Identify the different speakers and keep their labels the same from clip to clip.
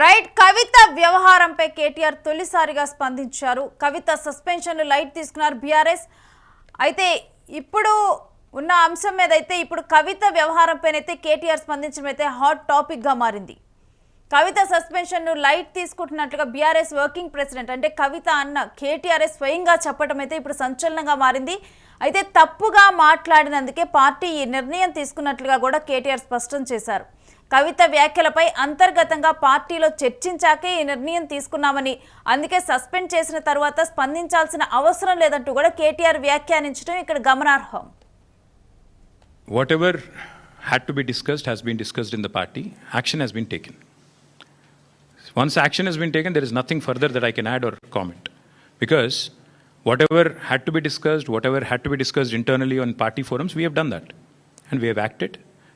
Speaker 1: Right కవిత వ్యవహారంపై కేటీఆర్ తొలిసారిగా స్పందించారు. కవిత సస్పెన్షన్ లైట్ తీసుకున్నారు బీఆర్ఎస్. అయితే ఇప్పుడు ఉన్న అంశం మీద అయితే ఇప్పుడు కవిత వ్యవహారంపైనైతే కేటీఆర్ స్పందించడం అయితే హాట్ టాపిక్ గా మారింది. కవిత సస్పెన్షన్ లైట్ తీసుకుంటున్నట్లుగా బీఆర్ఎస్ వర్కింగ్ ప్రెసిడెంట్ అంటే కవిత అన్న కేటీఆర్ స్వయంగా చెప్పడం అయితే ఇప్పుడు సంచలనంగా మారింది. అయితే తప్పుగా మాట్లాడినందుకే పార్టీ ఈ నిర్ణయం తీసుకున్నట్లుగా కూడా కేటీఆర్ స్పష్టం చేశారు. కవిత వ్యాఖ్యలపై అంతర్గతంగా పార్టీలో చర్చించాకే ఈ నిర్ణయం తీసుకున్నామని, అందుకే సస్పెండ్ చేసిన తర్వాత స్పందించాల్సిన అవసరం లేదంటూ కూడా కేటీఆర్ వ్యాఖ్యానించడం ఇక్కడ గమనార్హం.
Speaker 2: Whatever had to be discussed has been discussed in the party. Action has been taken. Once action has been taken, there is nothing further that I can add or comment. Because whatever had to be discussed internally on party forums, we have done that. And we have acted.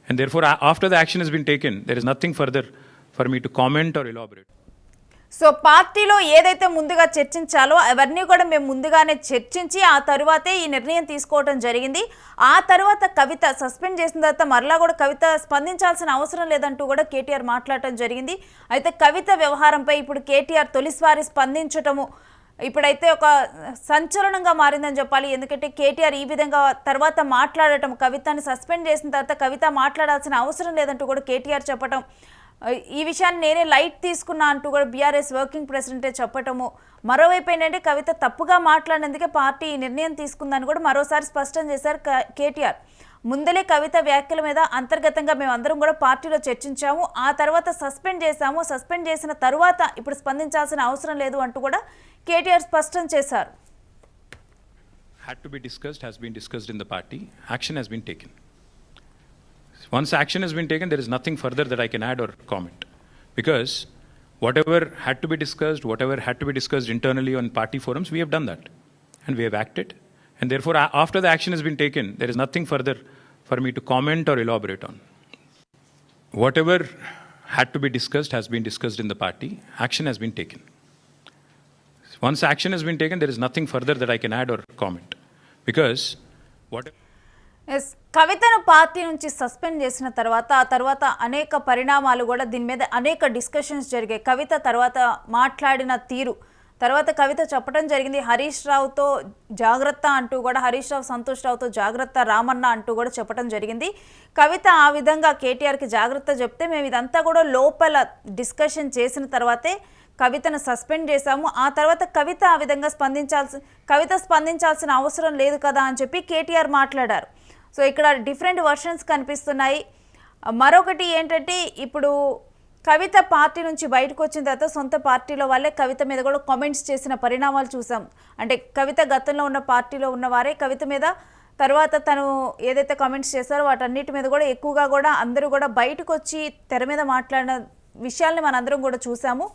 Speaker 2: And therefore, after the action has been taken, there is nothing further for me to comment or elaborate.
Speaker 1: So పార్టీలో ఏదైతే ముందుగా చర్చించాలో అవన్నీ కూడా మేము ముందుగానే చర్చించి ఆ తరువాతే ఈ నిర్ణయం తీసుకోవడం జరిగింది. ఆ తర్వాత కవిత సస్పెండ్ చేసిన తర్వాత మరలా కూడా కవిత స్పందించాల్సిన అవసరం లేదంటూ కూడా కేటీఆర్ మాట్లాడటం జరిగింది. అయితే కవిత వ్యవహారంపై ఇప్పుడు కేటీఆర్ తొలిసారి స్పందించటము ఇప్పుడైతే ఒక సంచలనంగా మారిందని చెప్పాలి. ఎందుకంటే కేటీఆర్ ఈ విధంగా తర్వాత మాట్లాడటం, కవితని సస్పెండ్ చేసిన తర్వాత కవిత మాట్లాడాల్సిన అవసరం లేదంటూ కూడా కేటీఆర్ చెప్పటం, ఈ విషయాన్ని నేనే లైట్ తీసుకున్నా అంటూ కూడా బీఆర్ఎస్ వర్కింగ్ ప్రెసిడెంటే చెప్పటము, మరోవైపు ఏంటంటే కవిత తప్పుగా మాట్లాడినందుకే పార్టీ ఈ నిర్ణయం తీసుకుందని కూడా మరోసారి స్పష్టం చేశారు కేటీఆర్. ముందలే కవిత వ్యాఖ్యల మీద అంతర్గతంగా మేమందరం కూడా పార్టీలో చర్చించాము, ఆ తర్వాత సస్పెండ్ చేశాము, సస్పెండ్ చేసిన తరువాత ఇప్పుడు స్పందించాల్సిన అవసరం లేదు అంటూ కూడా కేటీఆర్ స్పష్టం చేశారు.
Speaker 2: Had to be discussed has been discussed in the party. Action has been taken. Once action has been taken, there is nothing further that I can add or comment. Because whatever had to be discussed internally on party forums, we have done that. And we have acted. And therefore, after the action has been taken, there is nothing further for me to comment or elaborate on. Whatever had to be discussed has been discussed in the party. Action has been taken. Once action has been taken, there is nothing further that I can add or comment. Because
Speaker 1: కవితను party నుంచి suspend చేసిన తర్వాత ఆ తర్వాత అనేక పరిణామాలు కూడా దీని మీద అనేక డిస్కషన్స్ జరిగాయి. కవిత తర్వాత మాట్లాడిన తీరు తర్వాత కవిత చెప్పడం జరిగింది, హరీష్ రావుతో జాగ్రత్త అంటూ కూడా, హరీష్ రావు సంతోష్ రావుతో జాగ్రత్త రామన్న అంటూ కూడా చెప్పడం జరిగింది. కవిత ఆ విధంగా కేటీఆర్కి జాగ్రత్త చెప్తే మేము ఇదంతా కూడా లోపల డిస్కషన్ చేసిన తర్వాతే కవితను సస్పెండ్ చేశాము, ఆ తర్వాత కవిత ఆ విధంగా స్పందించాల్సిన అవసరం లేదు కదా అని చెప్పి కేటీఆర్ మాట్లాడారు. సో ఇక్కడ డిఫరెంట్ వర్షన్స్ కనిపిస్తున్నాయి. మరొకటి ఏంటంటే ఇప్పుడు కవిత పార్టీ నుంచి బయటకు వచ్చిన తర్వాత సొంత పార్టీలో వాళ్ళే కవిత మీద కూడా కామెంట్స్ చేసిన పరిణామాలు చూసాం. అంటే కవిత గతంలో ఉన్న పార్టీలో ఉన్నవారే కవిత మీద తర్వాత తను ఏదైతే కామెంట్స్ చేశారో వాటన్నిటి మీద కూడా ఎక్కువగా కూడా అందరూ కూడా బయటకు వచ్చి తెర మీద మాట్లాడిన విషయాల్ని మనందరం కూడా చూసాము.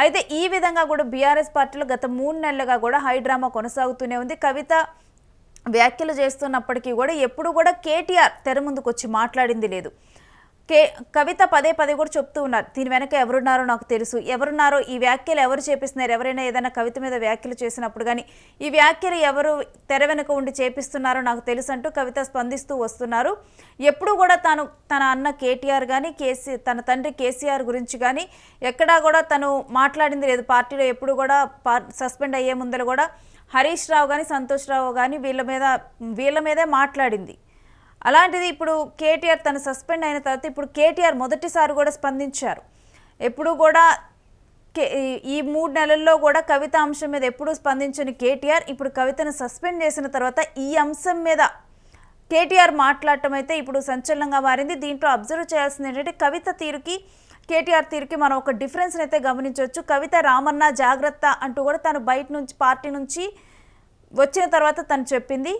Speaker 1: అయితే ఈ విధంగా కూడా బీఆర్ఎస్ పార్టీలో గత 3 నెలలుగా కూడా హైడ్రామా కొనసాగుతూనే ఉంది. కవిత వ్యాఖ్యలు చేస్తున్నప్పటికీ కూడా ఎప్పుడు కూడా కేటీఆర్ తెర ముందుకు వచ్చి మాట్లాడింది లేదు. కవిత పదే కూడా చెప్తూ ఉన్నారు, దీని వెనక ఎవరున్నారో నాకు తెలుసు, ఎవరున్నారో ఈ వ్యాఖ్యలు ఎవరు చేపిస్తున్నారు, ఎవరైనా ఏదైనా కవిత మీద వ్యాఖ్యలు చేసినప్పుడు కానీ ఈ వ్యాఖ్యలు ఎవరు తెర వెనుక ఉండి చేపిస్తున్నారో నాకు తెలుసు అంటూ కవిత స్పందిస్తూ వస్తున్నారు. ఎప్పుడు కూడా తన అన్న కేటీఆర్ కానీ తన తండ్రి కేసీఆర్ గురించి కానీ ఎక్కడా కూడా తను మాట్లాడింది లేదు. పార్టీలో ఎప్పుడు కూడా సస్పెండ్ అయ్యే ముందర కూడా హరీష్ రావు కానీ సంతోష్ రావు కానీ వీళ్ళ మీదే మాట్లాడింది. అలాంటిది ఇప్పుడు కేటీఆర్ తను సస్పెండ్ అయిన తర్వాత ఇప్పుడు కేటీఆర్ మొదటిసారి కూడా స్పందించారు. ఎప్పుడు కూడా ఈ 3 నెలల్లో కూడా కవిత అంశం మీద ఎప్పుడూ స్పందించని కేటీఆర్ ఇప్పుడు కవితను సస్పెండ్ చేసిన తర్వాత ఈ అంశం మీద కేటీఆర్ మాట్లాడటం అయితే ఇప్పుడు సంచలనంగా మారింది. దీంట్లో అబ్జర్వ్ చేయాల్సింది ఏంటంటే కవిత తీరుకి కేటీఆర్ తీరుకి మనం ఒక డిఫరెన్స్ అయితే గమనించవచ్చు. కవిత రామన్న జాగ్రత్త అంటూ కూడా తను బయట నుంచి పార్టీ నుంచి వచ్చిన తర్వాత తను చెప్పింది.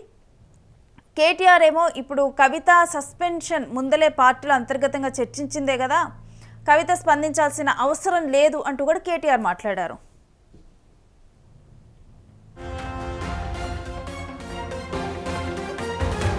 Speaker 1: కేటీఆర్ ఏమో ఇప్పుడు కవిత సస్పెన్షన్ ముందలే పార్టీలో అంతర్గతంగా చర్చించిందే కదా, కవిత స్పందించాల్సిన అవసరం లేదు అంటూ కూడా కేటీఆర్ మాట్లాడారు.